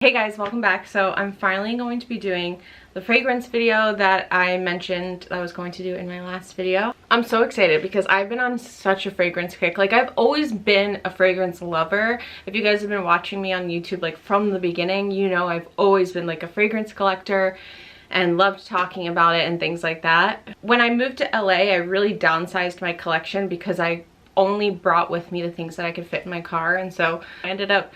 Hey guys, welcome back. So I'm finally going to be doing the fragrance video that I mentioned I was going to do in my last video. I'm so excited because I've been on such a fragrance kick. Like, I've always been a fragrance lover. If you guys have been watching me on YouTube like from the beginning, you know I've always been like a fragrance collector and loved talking about it and things like that. When I moved to LA, I really downsized my collection because I only brought with me the things that I could fit in my car, and so I ended up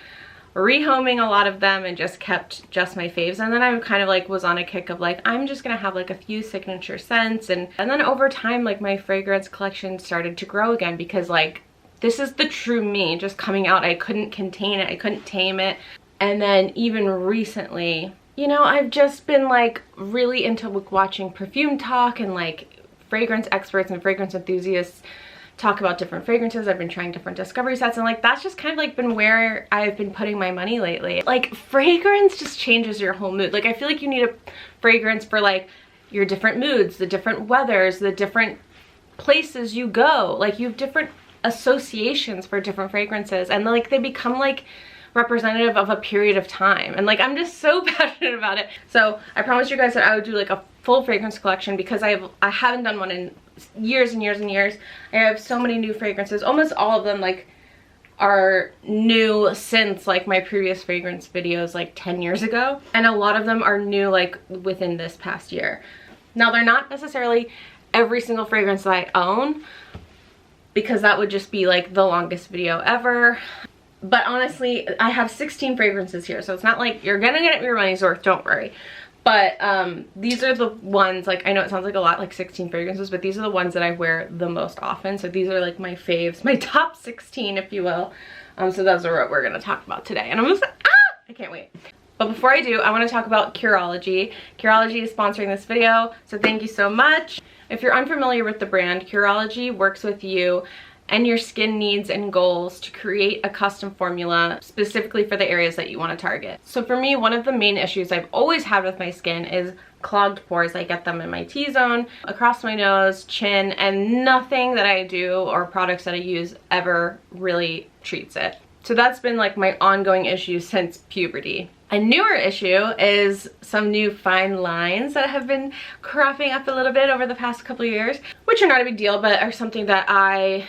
rehoming a lot of them and just kept just my faves. And then I kind of like was on a kick of like, I'm just gonna have like a few signature scents, and then over time like my fragrance collection started to grow again because like this is the true me just coming out. I couldn't contain it, I couldn't tame it. And then even recently, you know, I've just been like really into like watching perfume talk and like fragrance experts and fragrance enthusiasts talk about different fragrances. I've been trying different discovery sets, and like that's just kind of like been where I've been putting my money lately. Like, fragrance just changes your whole mood. Like, I feel like you need a fragrance for like your different moods, the different weathers, the different places you go. Like, you have different associations for different fragrances, and like they become like representative of a period of time, and like I'm just so passionate about it. So I promised you guys that I would do like a full fragrance collection because I haven't done one in years and years and years. I have so many new fragrances. Almost all of them like are new since like my previous fragrance videos like 10 years ago, and a lot of them are new like within this past year. Now, they're not necessarily every single fragrance that I own because that would just be like the longest video ever. But honestly, I have 16 fragrances here, so it's not like you're gonna get your money's worth, don't worry. But these are the ones, like, I know it sounds like a lot, like 16 fragrances, but these are the ones that I wear the most often. So these are like my faves, my top 16, if you will. So those are what we're gonna talk about today. And I'm just, I can't wait. But before I do, I wanna talk about Curology. Curology is sponsoring this video, so thank you so much. If you're unfamiliar with the brand, Curology works with you and your skin needs and goals to create a custom formula specifically for the areas that you want to target. So for me, one of the main issues I've always had with my skin is clogged pores. I get them in my T-zone, across my nose, chin, and nothing that I do or products that I use ever really treats it. So that's been like my ongoing issue since puberty. A newer issue is some new fine lines that have been cropping up a little bit over the past couple of years, which are not a big deal, but are something that I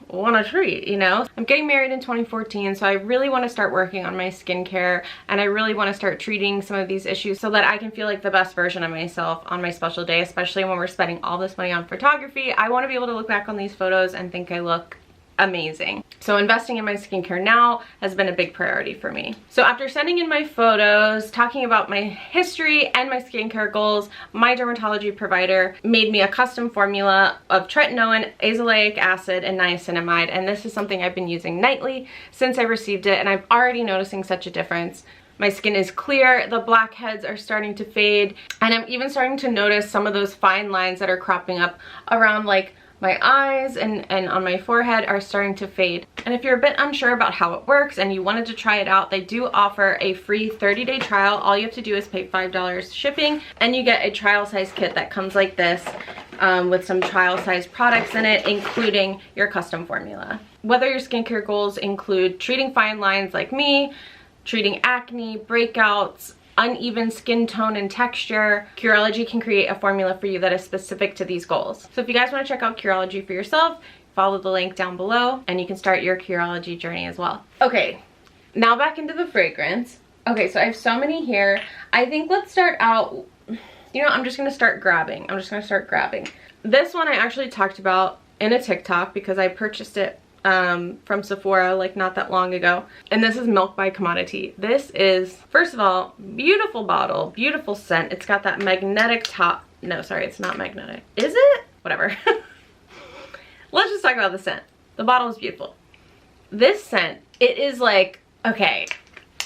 want to treat, you know? I'm getting married in 2014, so I really want to start working on my skincare, and I really want to start treating some of these issues so that I can feel like the best version of myself on my special day, especially when we're spending all this money on photography. I want to be able to look back on these photos and think I look amazing. So investing in my skincare now has been a big priority for me. So after sending in my photos, talking about my history and my skincare goals, my dermatology provider made me a custom formula of tretinoin, azelaic acid, and niacinamide, and this is something I've been using nightly since I received it, and I'm already noticing such a difference. My skin is clear, the blackheads are starting to fade, and I'm even starting to notice some of those fine lines that are cropping up around like my eyes and on my forehead are starting to fade. And if you're a bit unsure about how it works and you wanted to try it out, they do offer a free 30-day trial. All you have to do is pay $5 shipping, and you get a trial size kit that comes like this with some trial size products in it, including your custom formula. Whether your skincare goals include treating fine lines like me, treating acne, breakouts, uneven skin tone and texture, Curology can create a formula for you that is specific to these goals. So if you guys want to check out Curology for yourself, follow the link down below and you can start your Curology journey as well. Okay, now back into the fragrance. Okay, so I have so many here. I think let's start out, you know, I'm just gonna start grabbing. This one I actually talked about in a TikTok because I purchased it from Sephora like not that long ago, and this is Milk by Commodity. This is, first of all, beautiful bottle, beautiful scent. It's got that magnetic top. No, sorry, it's not magnetic. Is it? Whatever. Let's just talk about the scent. The bottle is beautiful. This scent, it is like, okay,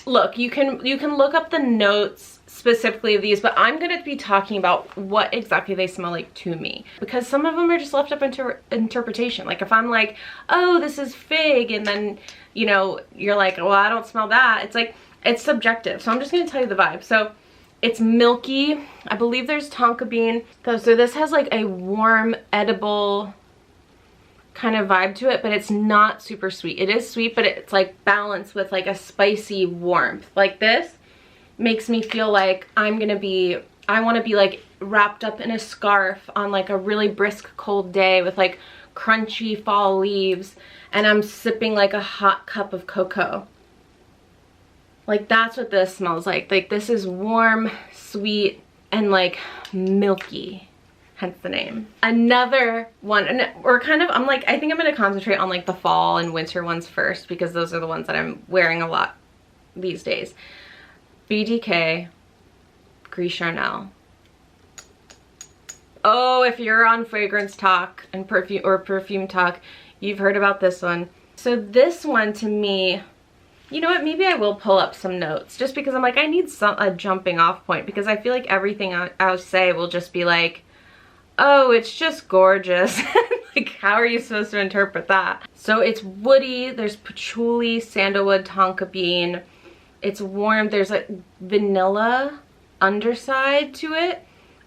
look, you can look up the notes specifically of these, but I'm gonna be talking about what exactly they smell like to me, because some of them are just left up into interpretation. Like if I'm like, oh, this is fig, and then, you know, you're like, well, I don't smell that. It's like, it's subjective. So I'm just gonna tell you the vibe. So it's milky. I believe there's tonka bean. So this has like a warm, edible kind of vibe to it, but it's not super sweet. It is sweet, but it's like balanced with like a spicy warmth. Like this makes me feel like I want to be like wrapped up in a scarf on like a really brisk cold day with like crunchy fall leaves, and I'm sipping like a hot cup of cocoa. Like that's what this smells like. Like this is warm, sweet, and like milky, hence the name. Another one, and I think I'm gonna concentrate on like the fall and winter ones first, because those are the ones that I'm wearing a lot these days. BDK Gris Charnel. Oh, if you're on fragrance talk and perfume talk, you've heard about this one. So this one to me, you know what, maybe I will pull up some notes just because I'm like, I need a jumping off point, because I feel like everything I'll say will just be like, oh, it's just gorgeous. Like, how are you supposed to interpret that? So it's woody, there's patchouli, sandalwood, tonka bean. It's warm, there's a vanilla underside to it,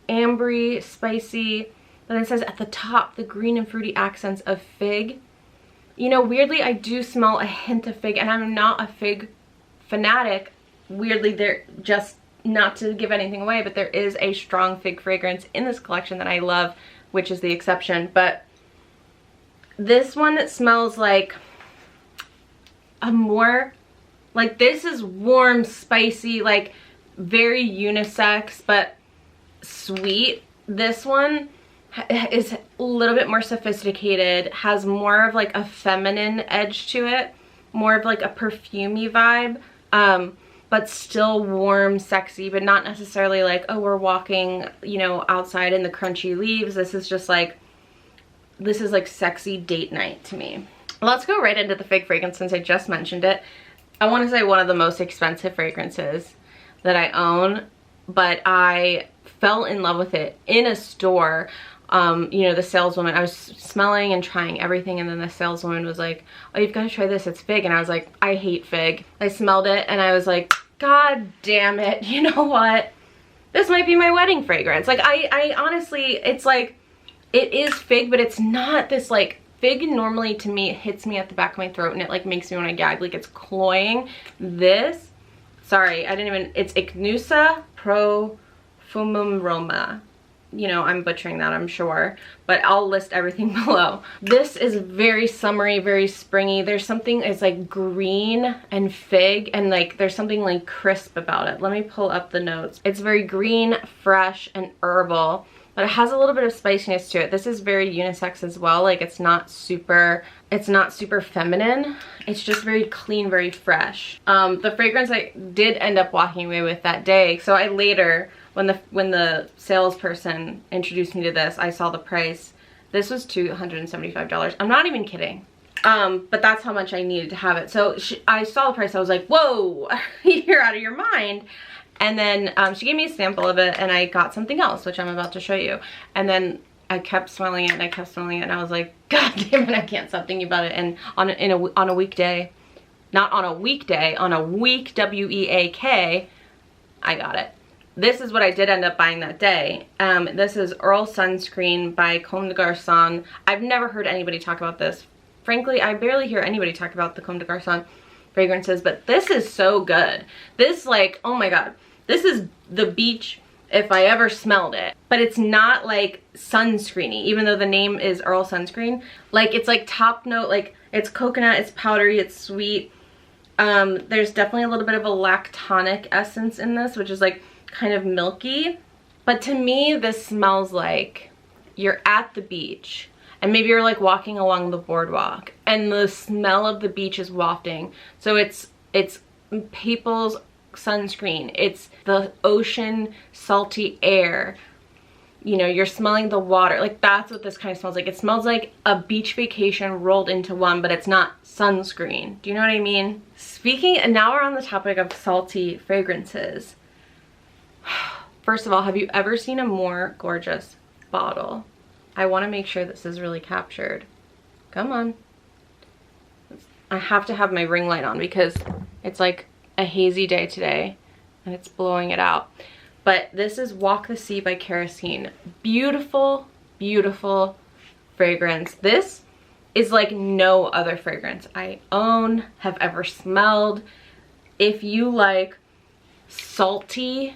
ambery, spicy. Then it says at the top, the green and fruity accents of fig. You know, weirdly, I do smell a hint of fig, and I'm not a fig fanatic. Weirdly, they're just, not to give anything away, but there is a strong fig fragrance in this collection that I love, which is the exception. But this one smells like Amour. Like, this is warm, spicy, like very unisex, but sweet. This one is a little bit more sophisticated, has more of like a feminine edge to it, more of like a perfumey vibe, but still warm, sexy, but not necessarily like, oh, we're walking, you know, outside in the crunchy leaves. This is just like, this is like sexy date night to me. Let's go right into the fig fragrance since I just mentioned it. I want to say one of the most expensive fragrances that I own, but I fell in love with it in a store. You know, the saleswoman, I was smelling and trying everything, and then the saleswoman was like, oh, you've got to try this, it's fig. And I was like, I hate fig. I smelled it and I was like, God damn it, you know what? This might be my wedding fragrance. Like, I honestly, it's like, it is fig, but it's not this like, fig normally to me, it hits me at the back of my throat and it like makes me want to gag, like it's cloying. This, sorry, it's Ichnusa Profumum Roma. You know, I'm butchering that, I'm sure, but I'll list everything below. This is very summery, very springy. There's something, it's like green and fig, and like there's something like crisp about it. Let me pull up the notes. It's very green, fresh, and herbal, but it has a little bit of spiciness to it. This is very unisex as well. Like it's not super feminine. It's just very clean, very fresh. The fragrance I did end up walking away with that day. So I later, when the salesperson introduced me to this, I saw the price. This was $275. I'm not even kidding. But that's how much I needed to have it. So I saw the price. I was like, whoa, you're out of your mind. And then she gave me a sample of it, and I got something else, which I'm about to show you. And then I kept smelling it, and I kept smelling it, and I was like, God damn it, I can't stop thinking about it. And on a weekday, not on a weekday, on a week, W-E-A-K, I got it. This is what I did end up buying that day. This is Earl Sunscreen by Comme des Garcons. I've never heard anybody talk about this. Frankly, I barely hear anybody talk about the Comme des Garcons fragrances, but this is so good. This, like, oh my God. This is the beach if I ever smelled it. But it's not like sunscreeny, even though the name is Earl Sunscreen. Like, it's like top note, like it's coconut, it's powdery, it's sweet. There's definitely a little bit of a lactonic essence in this, which is like kind of milky. But to me, this smells like you're at the beach and maybe you're like walking along the boardwalk and the smell of the beach is wafting. So it's People's sunscreen, it's the ocean salty air, you know, you're smelling the water. Like, that's what this kind of smells like. It smells like a beach vacation rolled into one, but it's not sunscreen. Do you know what I mean? Speaking, and now we're on the topic of salty fragrances. First of all, have you ever seen a more gorgeous bottle? I want to make sure this is really captured. Come on. I have to have my ring light on because it's like a hazy day today and it's blowing it out. But this is Walk the Sea by Kerosene. Beautiful, beautiful fragrance. This is like no other fragrance I own, have ever smelled. If you like salty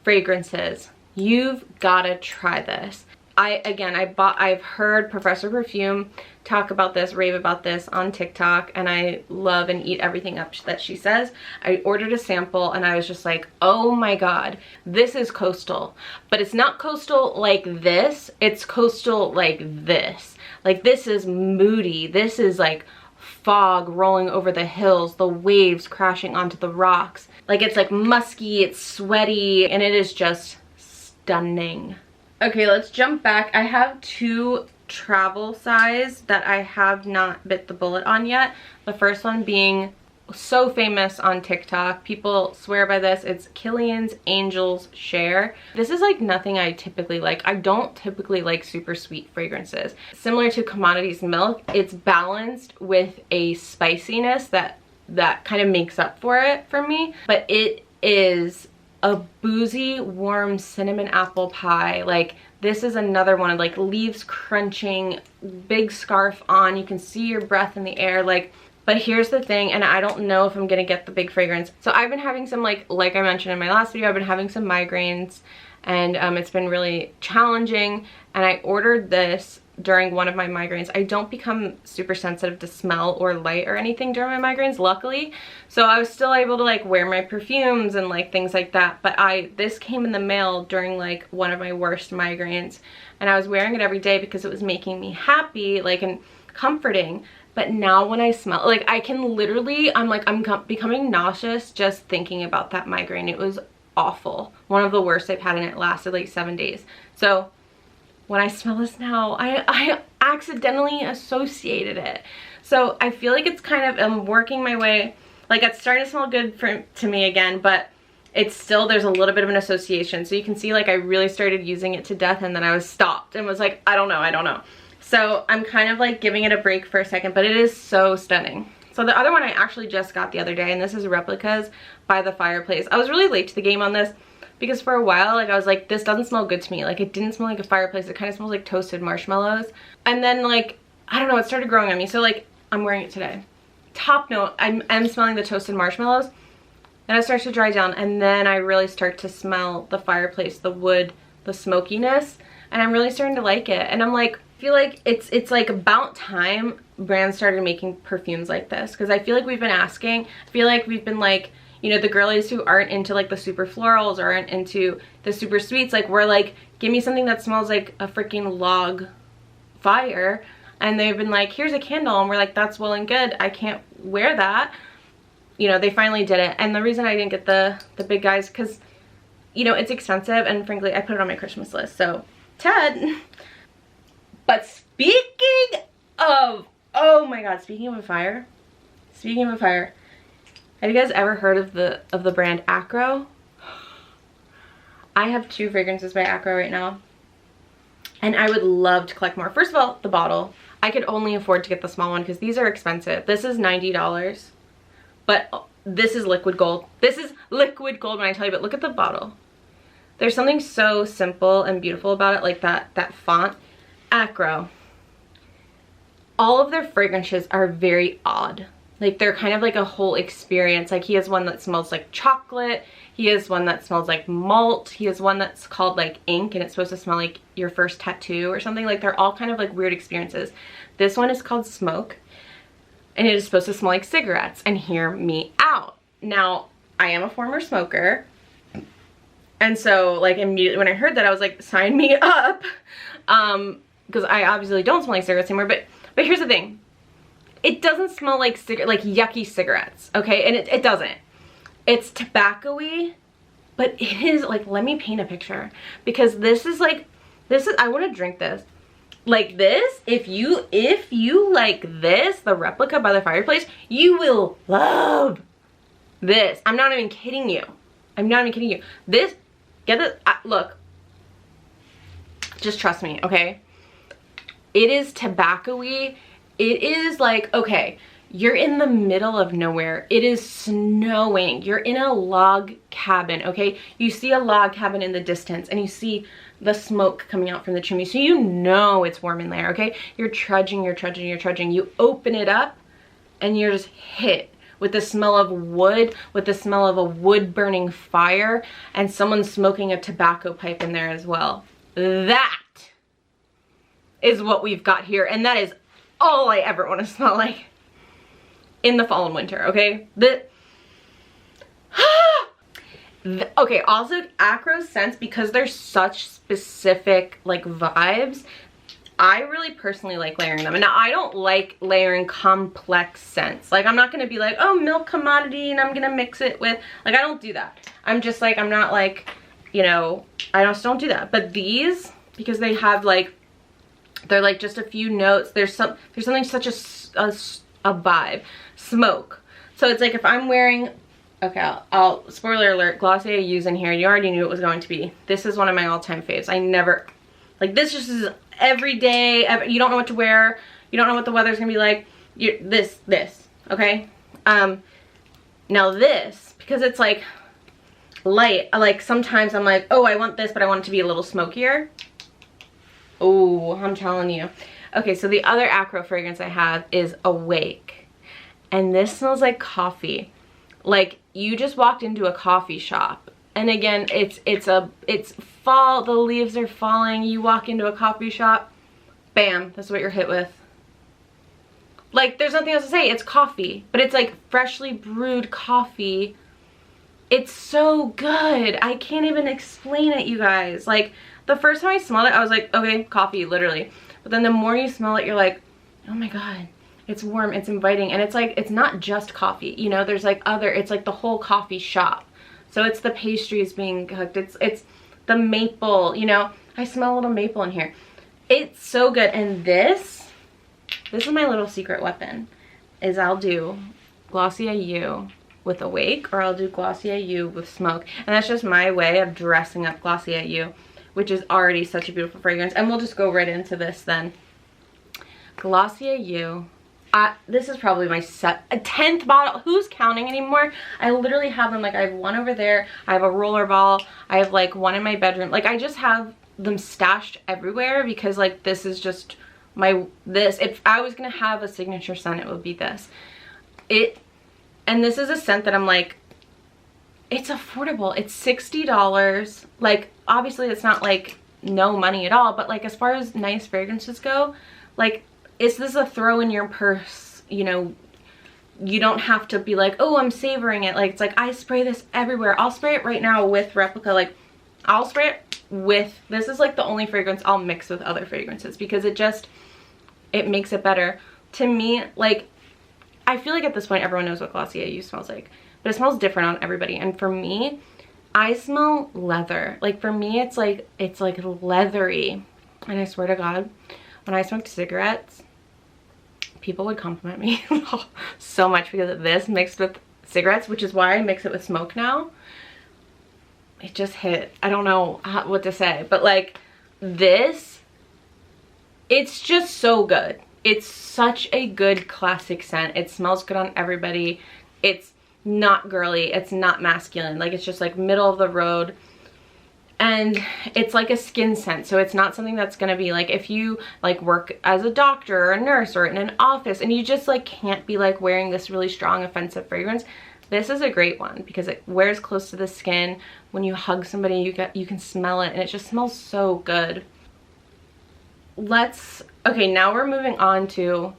fragrances. You've gotta try this. I've heard Professor Perfume talk about this, rave about this on TikTok, and I love and eat everything up that she says. I ordered a sample and I was just like, oh my god, this is coastal. But it's not coastal like this, it's coastal like this. Like this is moody, this is like fog rolling over the hills, the waves crashing onto the rocks. Like it's like musky, it's sweaty, and it is just stunning. Okay, let's jump back. I have 2 travel size that I have not bit the bullet on yet. The first one being so famous on TikTok. People swear by this. It's Kilian's Angel's Share. This is like nothing I typically like. I don't typically like super sweet fragrances. Similar to Commodities Milk, it's balanced with a spiciness that kind of makes up for it for me. But it is a boozy, warm cinnamon apple pie. Like this is another one of like leaves crunching, big scarf on, you can see your breath in the air. Like, but here's the thing, and I don't know if I'm gonna get the big fragrance. So I've been having some like I mentioned in my last video, I've been having some migraines, and it's been really challenging, and I ordered this during one of my migraines. I don't become super sensitive to smell or light or anything during my migraines, luckily. So I was still able to like wear my perfumes and like things like that. But this came in the mail during like one of my worst migraines, and I was wearing it every day because it was making me happy, like, and comforting. But now when I smell, like I can literally, I'm becoming nauseous just thinking about that migraine. It was awful. One of the worst I've had, and it lasted like 7 days. So when I smell this now, I accidentally associated it. So I feel like it's kind of, I'm working my way, like it's starting to smell good to me again, but it's still, there's a little bit of an association. So you can see like I really started using it to death, and then I was stopped and was like, I don't know. So I'm kind of like giving it a break for a second, but it is so stunning. So the other one I actually just got the other day, and this is Replica by the Fireplace. I was really late to the game on this, because for a while, like I was like, this doesn't smell good to me. Like it didn't smell like a fireplace. It kind of smells like toasted marshmallows. And then like, I don't know, it started growing on me. So like, I'm wearing it today. Top note, I'm smelling the toasted marshmallows. Then it starts to dry down, and then I really start to smell the fireplace, the wood, the smokiness, and I'm really starting to like it. And I'm like, I feel like it's like about time brands started making perfumes like this, because I feel like we've been asking. I feel like we've been like, you know, the girlies who aren't into like the super florals, or aren't into the super sweets, like we're like, give me something that smells like a freaking log fire. And they've been like, here's a candle, and we're like, that's well and good, I can't wear that. You know, they finally did it. And the reason I didn't get the big guys, because, you know, it's expensive, and frankly I put it on my Christmas list, so Ted. But speaking of, oh my god, speaking of a fire, have you guys ever heard of the brand Akro? I have 2 fragrances by Akro right now, and I would love to collect more. First of all, the bottle. I could only afford to get the small one because these are expensive. This is $90, but this is liquid gold. This is liquid gold when I tell you, but look at the bottle. There's something so simple and beautiful about it, like that font. Akro. All of their fragrances are very odd. Like they're kind of like a whole experience. Like he has one that smells like chocolate. He has one that smells like malt. He has one that's called like ink, and it's supposed to smell like your first tattoo or something. Like they're all kind of like weird experiences. This one is called Smoke, and it is supposed to smell like cigarettes. And hear me out. Now, I am a former smoker, and so like immediately when I heard that, I was like, sign me up. Because I obviously don't smell like cigarettes anymore. But here's the thing. It doesn't smell like yucky cigarettes, okay? And it doesn't. It's tobacco-y, but it is like, let me paint a picture, because this is I want to drink this. Like this, if you like this, the Replica by the Fireplace, you will love this. I'm not even kidding you. This, get it, look. Just trust me, okay? It is tobacco-y. It is like, okay, you're in the middle of nowhere. It is snowing. You're in a log cabin, okay? You see a log cabin in the distance, and you see the smoke coming out from the chimney. So you know it's warm in there, okay? You're trudging. You open it up, and you're just hit with the smell of wood, with the smell of a wood burning fire, and someone smoking a tobacco pipe in there as well. That is what we've got here, and that is all I ever want to smell like in the fall and winter, okay? Okay, also Akro scents, because they're such specific like vibes, I really personally like layering them. And now I don't like layering complex scents. Like I'm not gonna be like, oh, milk commodity and I'm gonna mix it with, like I don't do that. I'm just like, I'm not like, you know, I just don't do that. But these, because they have like, they're like just a few notes, there's something such a vibe. Smoke. So it's like if I'm wearing, okay, I'll spoiler alert, Glossier You's in here. You already knew it was going to be. This is one of my all-time faves. I never, like this just is every day. You don't know what to wear. You don't know what the weather's gonna be like. This, okay? Now this, because it's like light, like sometimes I'm like, oh, I want this, but I want it to be a little smokier. Oh, I'm telling you. Okay, so the other Akro fragrance I have is Awake. And this smells like coffee. Like you just walked into a coffee shop. And again, it's fall, the leaves are falling, you walk into a coffee shop, bam, that's what you're hit with. Like there's nothing else to say, it's coffee, but it's like freshly brewed coffee. It's so good. I can't even explain it, you guys. Like the first time I smelled it, I was like, okay, coffee, literally. But then the more you smell it, you're like, oh my God, it's warm, it's inviting. And it's like, it's not just coffee, you know, there's like it's like the whole coffee shop. So it's the pastries being cooked, it's the maple, you know, I smell a little maple in here. It's so good. And this is my little secret weapon, is I'll do Glossier You with Awake, or I'll do Glossier You with Smoke. And that's just my way of dressing up Glossier You, which is already such a beautiful fragrance. And we'll just go right into this then. Glossier You. This is probably my 10th bottle. Who's counting anymore? I literally have them, like I have one over there. I have a roller ball. I have like one in my bedroom. Like I just have them stashed everywhere because like this is just if I was gonna have a signature scent, it would be this. And this is a scent that I'm like, it's affordable. It's $60. Like obviously it's not like no money at all, but like as far as nice fragrances go, like is this a throw in your purse, you know? You don't have to be like, oh, I'm savoring it. Like it's like I spray this everywhere. I'll spray it right now with Replica. Like I'll spray it with, this is like the only fragrance I'll mix with other fragrances because it makes it better. To me, like I feel like at this point everyone knows what Glossier You smells like, but it smells different on everybody. And for me, I smell leather. Like for me, it's like leathery. And I swear to God, when I smoked cigarettes, people would compliment me so much because of this mixed with cigarettes, which is why I mix it with smoke now. It just hit. I don't know what to say, but like this, it's just so good. It's such a good classic scent. It smells good on everybody. It's not girly. It's not masculine. Like it's just like middle of the road. And it's like a skin scent, so it's not something that's gonna be like if you like work as a doctor or a nurse or in an office and you just like can't be like wearing this really strong offensive fragrance. This is a great one because it wears close to the skin. When you hug somebody, you can smell it and it just smells so good. Okay, now we're moving on to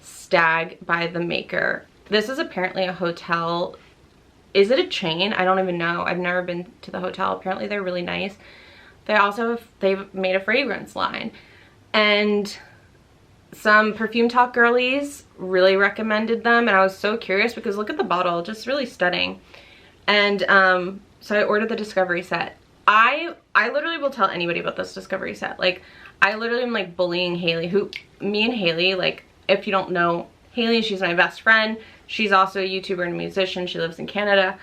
Stag by the Maker. This is apparently a hotel. Is it a chain? I don't even know. I've never been to the hotel. Apparently they're really nice. They've made a fragrance line. And some Perfume Talk girlies really recommended them. And I was so curious because look at the bottle. Just really stunning. And so I ordered the Discovery set. I literally will tell anybody about this Discovery set. Like, I literally am like bullying Haley. Me and Haley, like, if you don't know Haley, she's my best friend. She's also a YouTuber and a musician. She lives in Canada.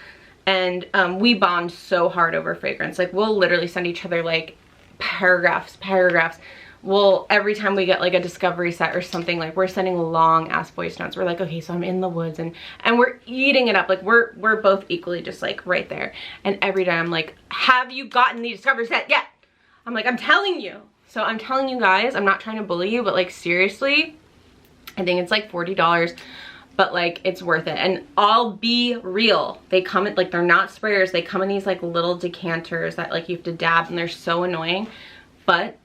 And we bond so hard over fragrance. Like we'll literally send each other like paragraphs. Every time we get like a Discovery set or something, like we're sending long ass voice notes. We're like, okay, so I'm in the woods and we're eating it up. Like we're both equally just like right there. And every day I'm like, have you gotten the Discovery set yet? I'm like, I'm telling you. So I'm telling you guys, I'm not trying to bully you, but like seriously, I think it's like $40. but like it's worth it. And I'll be real, they come in like, they're not sprayers, they come in these like little decanters that like you have to dab, and they're so annoying, but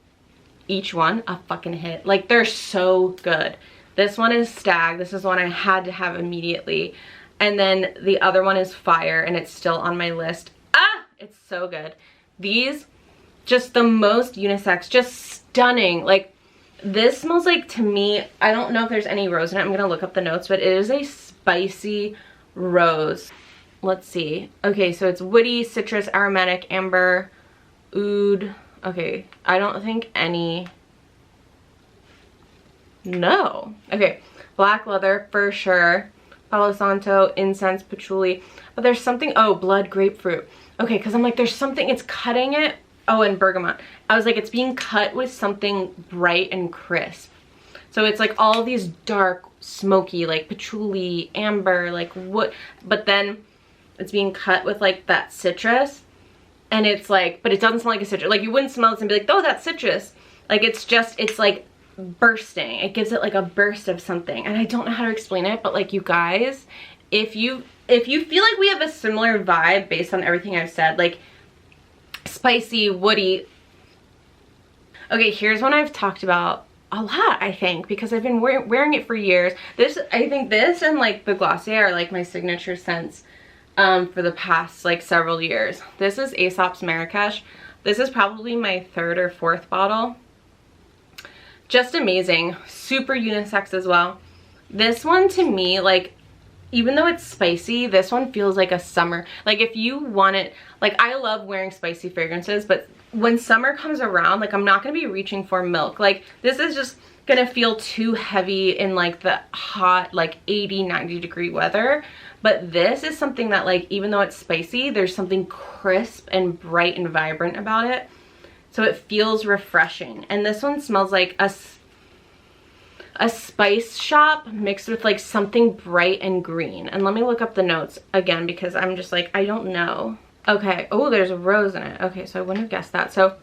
each one a fucking hit. Like they're so good. This one is Stag. This is one I had to have immediately. And then the other one is Fire, and it's still on my list. Ah, it's so good. These, just the most unisex, just stunning. Like this smells like, to me, I don't know if there's any rose in it. I'm gonna look up the notes, but it is a spicy rose. Let's see. Okay, so it's woody, citrus, aromatic, amber, oud. Okay, I don't think any. No. Okay, black leather for sure. Palo Santo, incense, patchouli. But there's something, oh, blood grapefruit. Okay, because I'm like, there's something, it's cutting it. Oh, and bergamot. I was like, it's being cut with something bright and crisp. So it's like all these dark, smoky, like patchouli, amber, like what, but then it's being cut with like that citrus. And it's like, but it doesn't smell like a citrus. Like you wouldn't smell this and be like, oh, that's citrus. Like it's just, it's like bursting. It gives it like a burst of something. And I don't know how to explain it, but like you guys, if you feel like we have a similar vibe based on everything I've said, like spicy, woody. Okay, here's one I've talked about a lot, I think, because I've been wearing it for years. This, I think this and like the Glossier are like my signature scents for the past like several years. This is Aesop's Marrakech. This is probably my 3rd or 4th bottle. Just amazing. Super unisex as well. This one to me, like, even though it's spicy, this one feels like a summer. Like if you want it, like I love wearing spicy fragrances, but when summer comes around, like I'm not gonna be reaching for milk. Like this is just gonna feel too heavy in like the hot, like 80, 90 degree weather. But this is something that, like, even though it's spicy, there's something crisp and bright and vibrant about it. So it feels refreshing. And this one smells like a spice shop mixed with like something bright and green. And let me look up the notes again because I'm just like, I don't know. Okay, oh, there's a rose in it. Okay, so I wouldn't have guessed that. So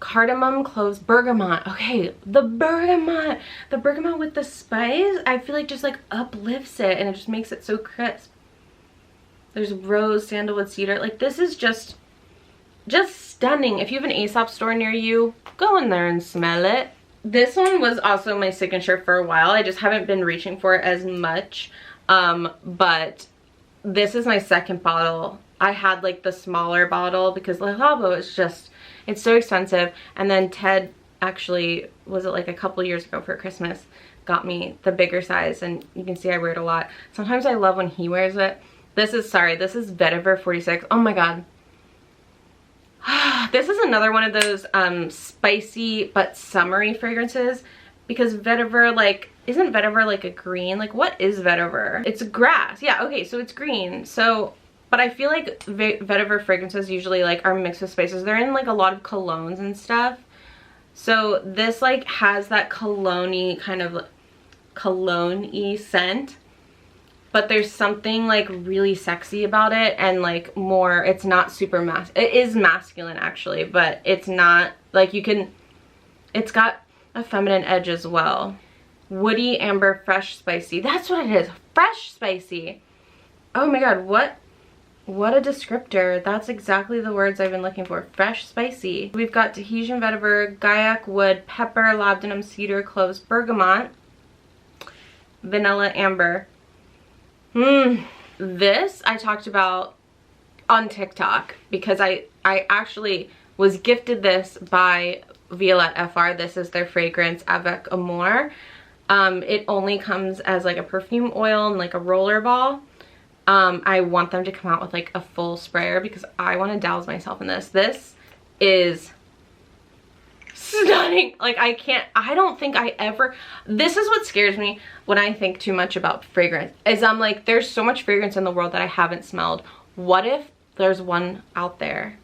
cardamom, cloves, bergamot. Okay, the bergamot with the spice, I feel like just like uplifts it and it just makes it so crisp. There's rose, sandalwood, cedar. Like this is just stunning. If you have an Aesop store near you, go in there and smell it. This one was also my signature for a while. I just haven't been reaching for it as much. But this is my 2nd bottle. I had like the smaller bottle because Labo is just, it's so expensive. And then Ted actually, was it like a couple years ago for Christmas, got me the bigger size, and you can see I wear it a lot. Sometimes I love when he wears it. This is Vetiver 46. Oh my god. This is another one of those spicy but summery fragrances, because vetiver, like, isn't vetiver like a green? Like, what is vetiver? It's grass. Yeah, okay, so it's green. So, but I feel like vetiver fragrances usually like are mixed with spices. They're in like a lot of colognes and stuff. So this like has that cologne-y kind of cologne-y scent. But there's something like really sexy about it, and like more, it's not super it is masculine actually, but it's not like, you can, it's got a feminine edge as well. Woody, amber, fresh, spicy. That's what it is. Fresh, spicy. Oh my god, what a descriptor. That's exactly the words I've been looking for. Fresh, spicy. We've got Tahitian vetiver, Gaiac wood, pepper, labdanum, cedar, cloves, bergamot, vanilla, amber. This I talked about on TikTok because I actually was gifted this by Violette FR. This is their fragrance, Avec, Amour. It only comes as like a perfume oil and like a roller ball. I want them to come out with like a full sprayer because I want to douse myself in this. This is stunning. Like I don't think I ever, this is what scares me when I think too much about fragrance, is I'm like, there's so much fragrance in the world that I haven't smelled. What if there's one out there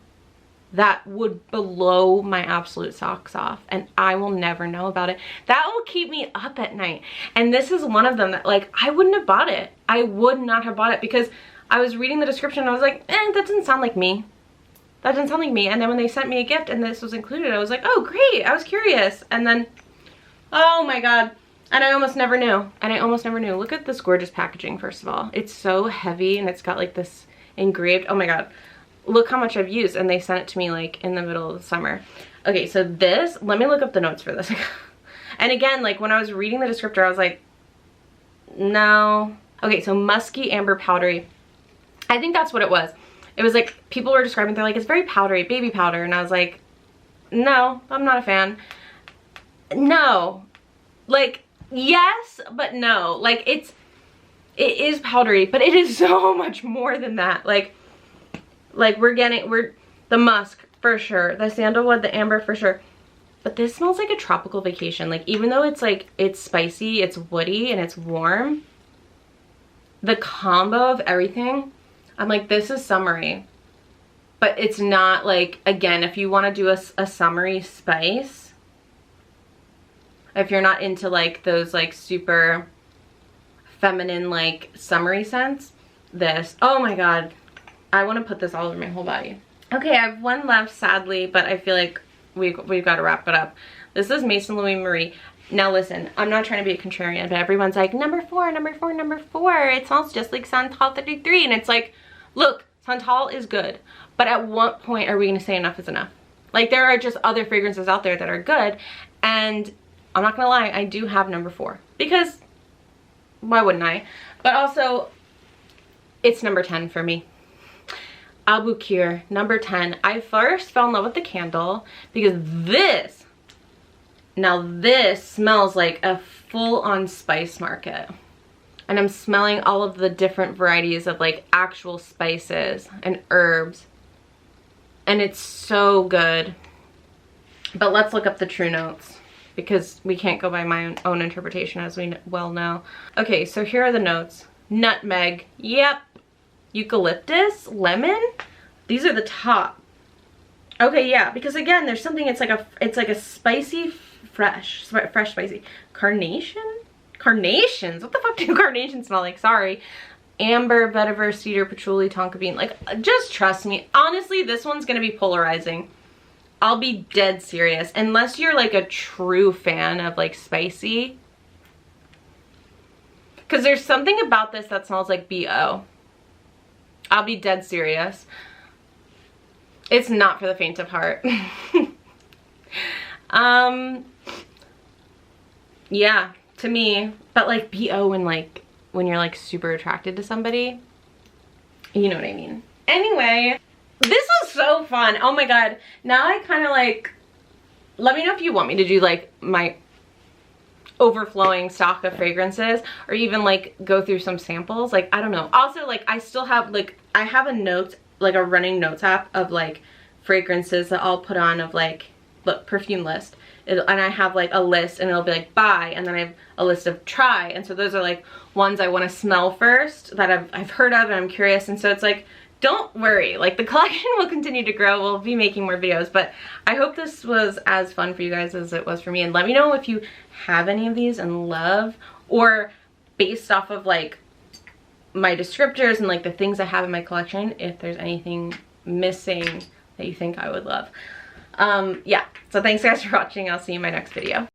that would blow my absolute socks off and I will never know about it? That will keep me up at night. And this is one of them that, like, I wouldn't have bought it. I would not have bought it because I was reading the description and I was like, that doesn't sound like me. That doesn't sound like me. And then when they sent me a gift and this was included, I was like, oh great, I was curious. And then, oh my god, And I almost never knew. And I almost never knew. Look at this gorgeous packaging, first of all. It's so heavy and it's got like this engraved, oh my god. Look how much I've used, and they sent it to me like in the middle of the summer. Okay, so this, let me look up the notes for this. And again, like when I was reading the descriptor, I was like, no. Okay, so musky, amber, powdery. I think that's what it was. It was like, people were describing, they're like, it's very powdery, baby powder. And I was like, no, I'm not a fan. No. Like, yes, but no. Like, it is powdery, but it is so much more than that. Like we're the musk for sure, the sandalwood, the amber for sure. But this smells like a tropical vacation. Like, even though it's like, it's spicy, it's woody, and it's warm, the combo of everything, I'm like, this is summery. But it's not like, again, if you want to do a summery spice, if you're not into like those like super feminine like summery scents, this, oh my god, I want to put this all over my whole body. Okay, I have one left, sadly, but I feel like we've got to wrap it up. This is Maison Louis Marie. Now listen, I'm not trying to be a contrarian, but everyone's like, number 4, number 4, number 4. It smells just like Santal 33. And it's like, look, Santal is good. But at what point are we going to say enough is enough? Like, there are just other fragrances out there that are good. And I'm not going to lie, I do have number 4. Because, why wouldn't I? But also, it's number 10 for me. Aboukir, number 10. I first fell in love with the candle because this, now this smells like a full-on spice market. And I'm smelling all of the different varieties of like actual spices and herbs. And it's so good. But let's look up the true notes because we can't go by my own interpretation, as we well know. Okay, so here are the notes. Nutmeg, yep. Eucalyptus, lemon, these are the top. Okay, yeah, because again, there's something, it's like a spicy, fresh spicy. Carnations, what the fuck do carnations smell like? Sorry. Amber, vetiver, cedar, patchouli, tonka bean. Like, just trust me. Honestly, this one's gonna be polarizing. I'll be dead serious. Unless you're like a true fan of like spicy. Because there's something about this that smells like BO. I'll be dead serious. It's not for the faint of heart. Yeah, to me. But like BO when you're like super attracted to somebody. You know what I mean. Anyway, this was so fun. Oh my god. Now I kind of like, let me know if you want me to do like my overflowing stock of fragrances, or even like go through some samples. Like, I don't know. Also, like, I still have like, I have a note, like a running notes app of like fragrances that I'll put on of like, look, perfume list. And I have like a list, and it'll be like buy, and then I have a list of try. And so those are like ones I want to smell first that I've heard of and I'm curious. And so it's like, don't worry, like the collection will continue to grow. We'll be making more videos, but I hope this was as fun for you guys as it was for me. And let me know if you have any of these and love, or based off of like my descriptors and like the things I have in my collection, if there's anything missing that you think I would love. Yeah, so thanks guys for watching. I'll see you in my next video.